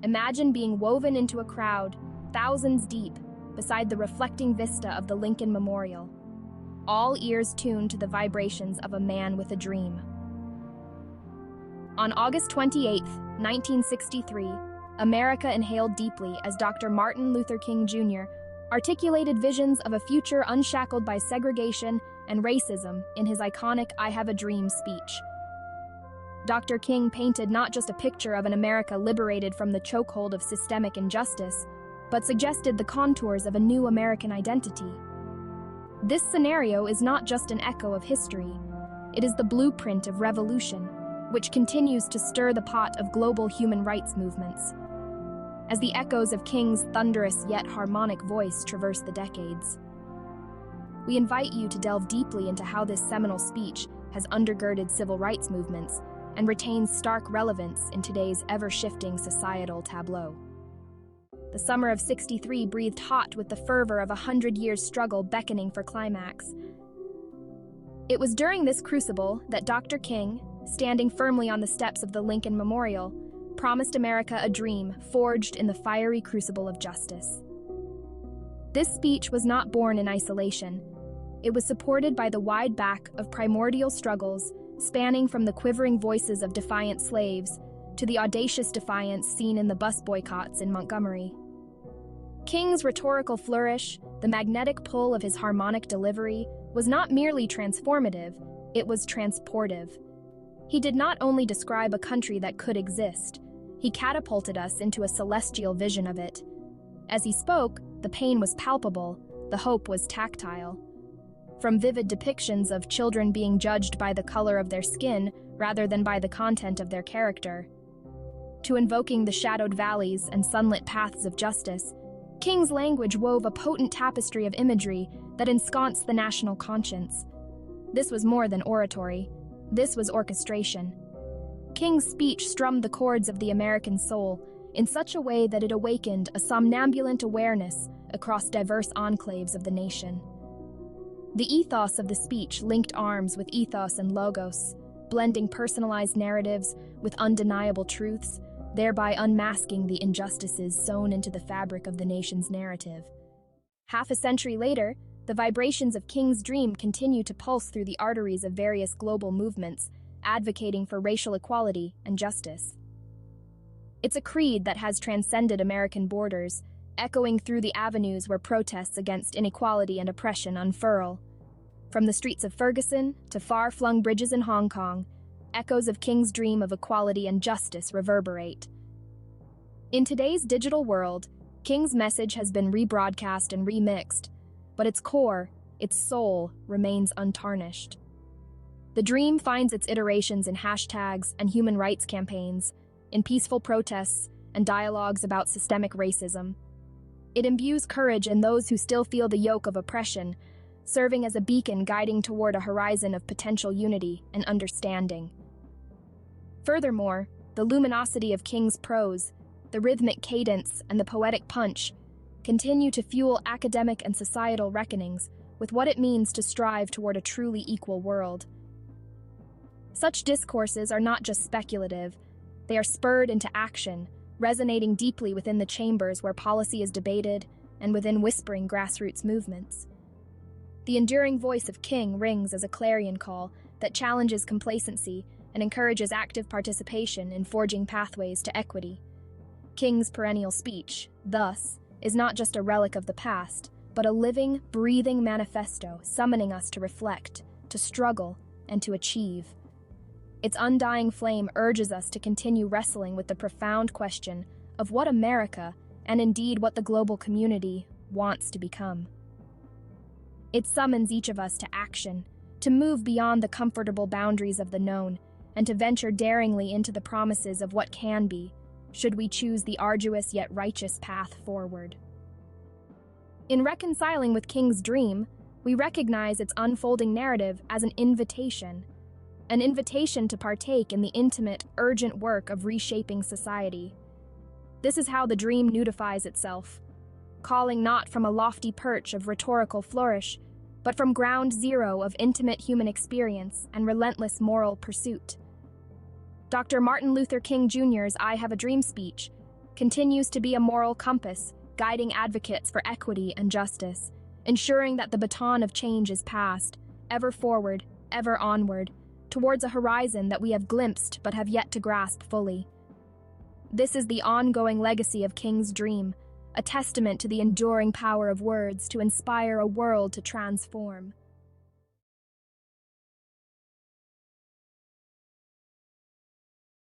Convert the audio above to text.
Imagine being woven into a crowd, thousands deep, beside the reflecting vista of the Lincoln Memorial, all ears tuned to the vibrations of a man with a dream. On August 28, 1963, America inhaled deeply as Dr. Martin Luther King Jr. articulated visions of a future unshackled by segregation and racism in his iconic "I Have a Dream" speech. Dr. King painted not just a picture of an America liberated from the chokehold of systemic injustice, but suggested the contours of a new American identity. This scenario is not just an echo of history, it is the blueprint of revolution, which continues to stir the pot of global human rights movements. As the echoes of King's thunderous yet harmonic voice traverse the decades, we invite you to delve deeply into how this seminal speech has undergirded civil rights movements and retains stark relevance in today's ever-shifting societal tableau. The summer of '63 breathed hot with the fervor of 100 years' struggle beckoning for climax. It was during this crucible that Dr. King, standing firmly on the steps of the Lincoln Memorial, promised America a dream forged in the fiery crucible of justice. This speech was not born in isolation. It was supported by the wide back of primordial struggles spanning from the quivering voices of defiant slaves to the audacious defiance seen in the bus boycotts in Montgomery. King's rhetorical flourish, the magnetic pull of his harmonic delivery, was not merely transformative, it was transportive. He did not only describe a country that could exist, he catapulted us into a celestial vision of it. As he spoke, the pain was palpable, the hope was tactile. From vivid depictions of children being judged by the color of their skin rather than by the content of their character, to invoking the shadowed valleys and sunlit paths of justice, King's language wove a potent tapestry of imagery that ensconced the national conscience. This was more than oratory. This was orchestration. King's speech strummed the chords of the American soul in such a way that it awakened a somnambulant awareness across diverse enclaves of the nation. The ethos of the speech linked arms with ethos and logos, blending personalized narratives with undeniable truths, thereby unmasking the injustices sewn into the fabric of the nation's narrative. Half a century later, the vibrations of King's dream continue to pulse through the arteries of various global movements, advocating for racial equality and justice. It's a creed that has transcended American borders, echoing through the avenues where protests against inequality and oppression unfurl. From the streets of Ferguson to far-flung bridges in Hong Kong, echoes of King's dream of equality and justice reverberate. In today's digital world, King's message has been rebroadcast and remixed, but its core, its soul, remains untarnished. The dream finds its iterations in hashtags and human rights campaigns, in peaceful protests and dialogues about systemic racism. It imbues courage in those who still feel the yoke of oppression, serving as a beacon guiding toward a horizon of potential unity and understanding. Furthermore, the luminosity of King's prose, the rhythmic cadence, and the poetic punch continue to fuel academic and societal reckonings with what it means to strive toward a truly equal world. Such discourses are not just speculative, they are spurred into action, resonating deeply within the chambers where policy is debated and within whispering grassroots movements. The enduring voice of King rings as a clarion call that challenges complacency and encourages active participation in forging pathways to equity. King's perennial speech, thus, is not just a relic of the past, but a living, breathing manifesto summoning us to reflect, to struggle, and to achieve. Its undying flame urges us to continue wrestling with the profound question of what America, and indeed what the global community, wants to become. It summons each of us to action, to move beyond the comfortable boundaries of the known, and to venture daringly into the promises of what can be, should we choose the arduous yet righteous path forward. In reconciling with King's dream, we recognize its unfolding narrative as an invitation to partake in the intimate, urgent work of reshaping society. This is how the dream nudifies itself, calling not from a lofty perch of rhetorical flourish, but from ground zero of intimate human experience and relentless moral pursuit. Dr. Martin Luther King Jr.'s "I Have a Dream" speech continues to be a moral compass, guiding advocates for equity and justice, ensuring that the baton of change is passed, ever forward, ever onward, towards a horizon that we have glimpsed but have yet to grasp fully. This is the ongoing legacy of King's dream, a testament to the enduring power of words to inspire a world to transform.